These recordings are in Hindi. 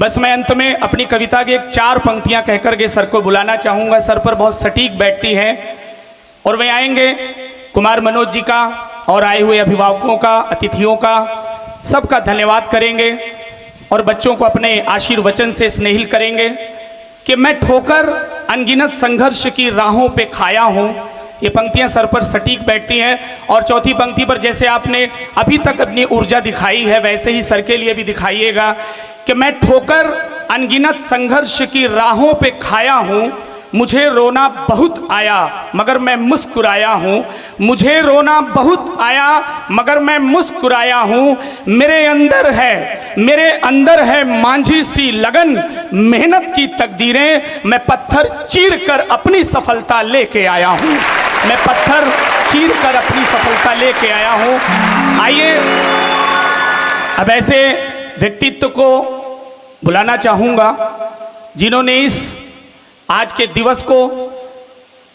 बस मैं अंत में अपनी कविता की एक 4 पंक्तियां कहकर के सर को बुलाना चाहूँगा। सर पर बहुत सटीक बैठती हैं और वे आएंगे कुमार मनोज जी का और आए हुए अभिभावकों का, अतिथियों का, सबका धन्यवाद करेंगे और बच्चों को अपने आशीर्वचन से स्नेहिल करेंगे कि मैं ठोकर अनगिनत संघर्ष की राहों पे खाया हूँ। ये पंक्तियां सर पर सटीक बैठती हैं। और चौथी पंक्ति पर जैसे आपने अभी तक अपनी ऊर्जा दिखाई है वैसे ही सर के लिए भी दिखाइएगा कि मैं ठोकर अनगिनत संघर्ष की राहों पे खाया हूँ, मुझे रोना बहुत आया मगर मैं मुस्कुराया हूँ, मुझे रोना बहुत आया मगर मैं मुस्कुराया हूँ। मेरे अंदर है मांझी सी लगन, मेहनत की तकदीरें, मैं पत्थर चीर कर अपनी सफलता लेके आया हूँ, मैं पत्थर चीर कर अपनी सफलता लेके आया हूँ। आइए अब ऐसे व्यक्तित्व को बुलाना चाहूँगा जिन्होंने इस आज के दिवस को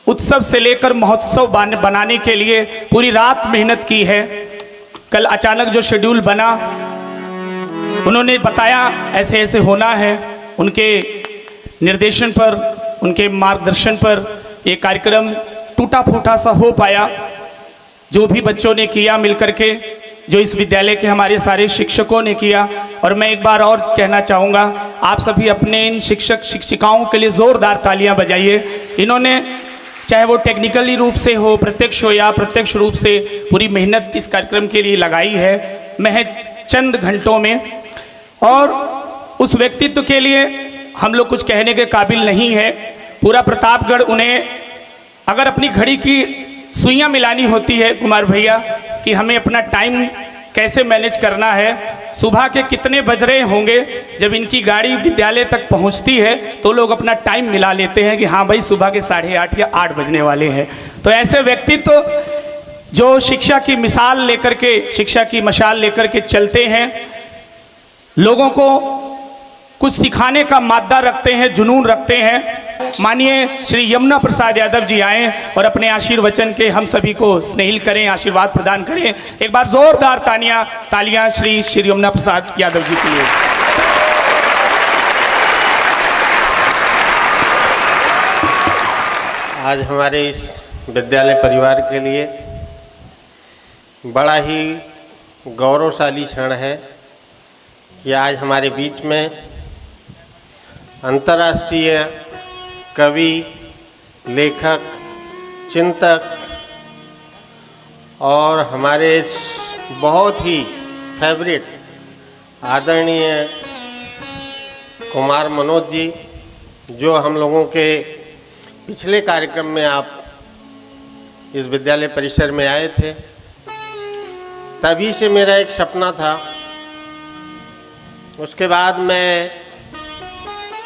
उत्सव से लेकर महोत्सव बनाने के लिए पूरी रात मेहनत की है। कल अचानक जो शेड्यूल बना, उन्होंने बताया ऐसे ऐसे होना है, उनके निर्देशन पर, उनके मार्गदर्शन पर ये कार्यक्रम टूटा फूटा सा हो पाया। जो भी बच्चों ने किया मिलकर के, जो इस विद्यालय के हमारे सारे शिक्षकों ने किया, और मैं एक बार और कहना चाहूँगा आप सभी अपने इन शिक्षक शिक्षिकाओं के लिए ज़ोरदार तालियां बजाइए। इन्होंने चाहे वो टेक्निकली रूप से हो, प्रत्यक्ष हो या प्रत्यक्ष रूप से पूरी मेहनत इस कार्यक्रम के लिए लगाई है महज चंद घंटों में। और उस व्यक्तित्व के लिए हम लोग कुछ कहने के काबिल नहीं है। पूरा प्रतापगढ़ उन्हें अगर अपनी घड़ी की सुइयां मिलानी होती है कुमार भैया कि हमें अपना टाइम कैसे मैनेज करना है, सुबह के कितने बज रहे होंगे, जब इनकी गाड़ी विद्यालय तक पहुंचती है तो लोग अपना टाइम मिला लेते हैं कि हाँ भाई सुबह के 8:30 या 8 बजने वाले हैं। तो ऐसे व्यक्तित्व जो शिक्षा की मिसाल लेकर के, शिक्षा की मशाल लेकर के चलते हैं, लोगों को कुछ सिखाने का मादा रखते हैं, जुनून रखते हैं। मानिए श्री यमुना प्रसाद यादव जी आए और अपने आशीर्वचन के हम सभी को स्नेहिल करें, आशीर्वाद प्रदान करें। एक बार जोरदार तालियां श्री यमुना प्रसाद यादव जी के लिए। आज हमारे इस विद्यालय परिवार के लिए बड़ा ही गौरवशाली क्षण है कि आज हमारे बीच में अंतर्राष्ट्रीय कवि, लेखक, चिंतक और हमारे बहुत ही फेवरेट आदरणीय कुमार मनोज जी, जो हम लोगों के पिछले कार्यक्रम में आप इस विद्यालय परिसर में आए थे, तभी से मेरा एक सपना था। उसके बाद मैं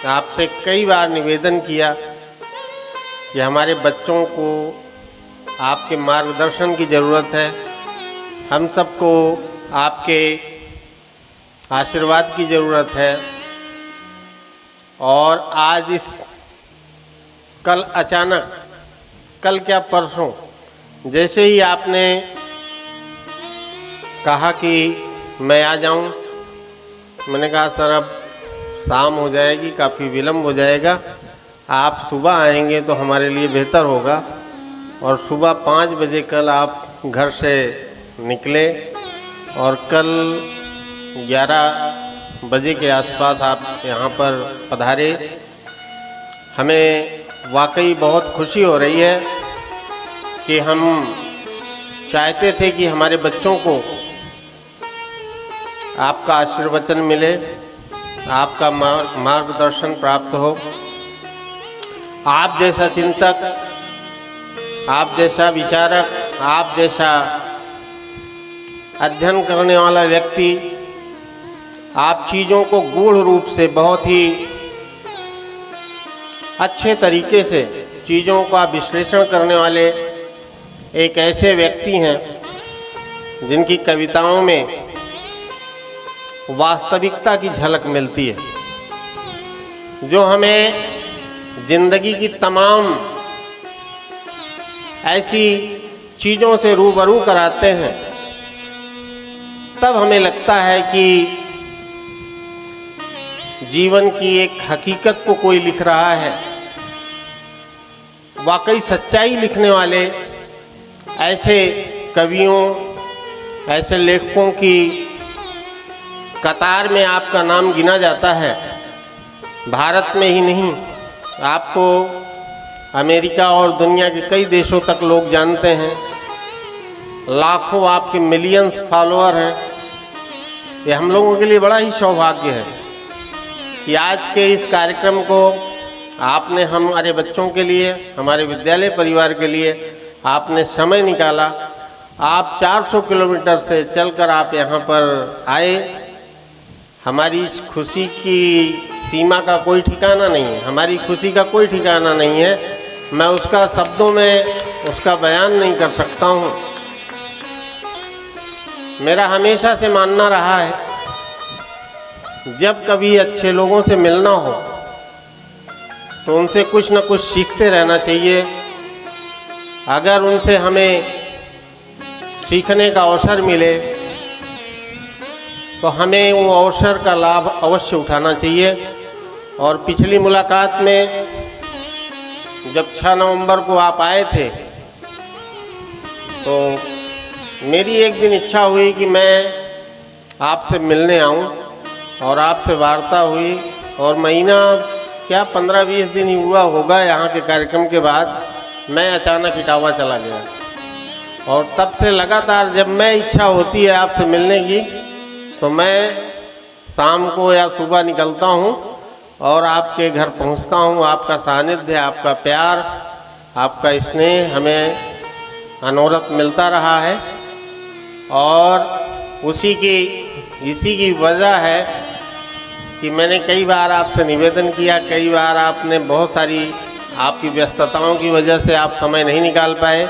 आपसे कई बार निवेदन किया कि हमारे बच्चों को आपके मार्गदर्शन की ज़रूरत है, हम सबको आपके आशीर्वाद की ज़रूरत है। और आज इस कल अचानक, कल क्या परसों, जैसे ही आपने कहा कि मैं आ जाऊं, मैंने कहा सर अब शाम हो जाएगी, काफ़ी विलम्ब हो जाएगा, आप सुबह आएंगे तो हमारे लिए बेहतर होगा। और सुबह 5 बजे कल आप घर से निकले और कल 11 बजे के आसपास आप यहाँ पर पधारे। हमें वाकई बहुत खुशी हो रही है कि हम चाहते थे कि हमारे बच्चों को आपका आशीर्वचन मिले, आपका मार्गदर्शन प्राप्त हो। आप जैसा चिंतक, आप जैसा विचारक, आप जैसा अध्ययन करने वाला व्यक्ति, आप चीज़ों को गूढ़ रूप से बहुत ही अच्छे तरीके से चीज़ों का विश्लेषण करने वाले एक ऐसे व्यक्ति हैं जिनकी कविताओं में वास्तविकता की झलक मिलती है, जो हमें जिंदगी की तमाम ऐसी चीज़ों से रूबरू कराते हैं। तब हमें लगता है कि जीवन की एक हकीकत को कोई लिख रहा है, वाकई सच्चाई लिखने वाले ऐसे कवियों, ऐसे लेखकों की कतार में आपका नाम गिना जाता है। भारत में ही नहीं, आपको अमेरिका और दुनिया के कई देशों तक लोग जानते हैं। लाखों आपके मिलियंस फॉलोअर हैं। ये हम लोगों के लिए बड़ा ही सौभाग्य है कि आज के इस कार्यक्रम को आपने हमारे बच्चों के लिए, हमारे विद्यालय परिवार के लिए आपने समय निकाला। आप 400 किलोमीटर से चलकर आप यहाँ पर आए। हमारी इस खुशी की सीमा का कोई ठिकाना नहीं है, हमारी खुशी का कोई ठिकाना नहीं है। मैं उसका शब्दों में उसका बयान नहीं कर सकता हूँ। मेरा हमेशा से मानना रहा है, जब कभी अच्छे लोगों से मिलना हो तो उनसे कुछ न कुछ सीखते रहना चाहिए। अगर उनसे हमें सीखने का अवसर मिले तो हमें वो अवसर का लाभ अवश्य उठाना चाहिए। और पिछली मुलाकात में जब 6 नवंबर को आप आए थे तो मेरी एक दिन इच्छा हुई कि मैं आपसे मिलने आऊं और आपसे वार्ता हुई। और महीना क्या 15-20 दिन ही हुआ होगा यहाँ के कार्यक्रम के बाद, मैं अचानक इटावा चला गया। और तब से लगातार जब मैं इच्छा होती है आपसे मिलने की तो मैं शाम को या सुबह निकलता हूँ और आपके घर पहुँचता हूँ। आपका सानिध्य, आपका प्यार, आपका स्नेह हमें अनवरत मिलता रहा है। और इसी की वजह है कि मैंने कई बार आपसे निवेदन किया, कई बार आपने बहुत सारी आपकी व्यस्तताओं की वजह से आप समय नहीं निकाल पाए।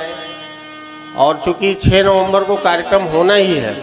और चूँकि 6 नवंबर को कार्यक्रम होना ही है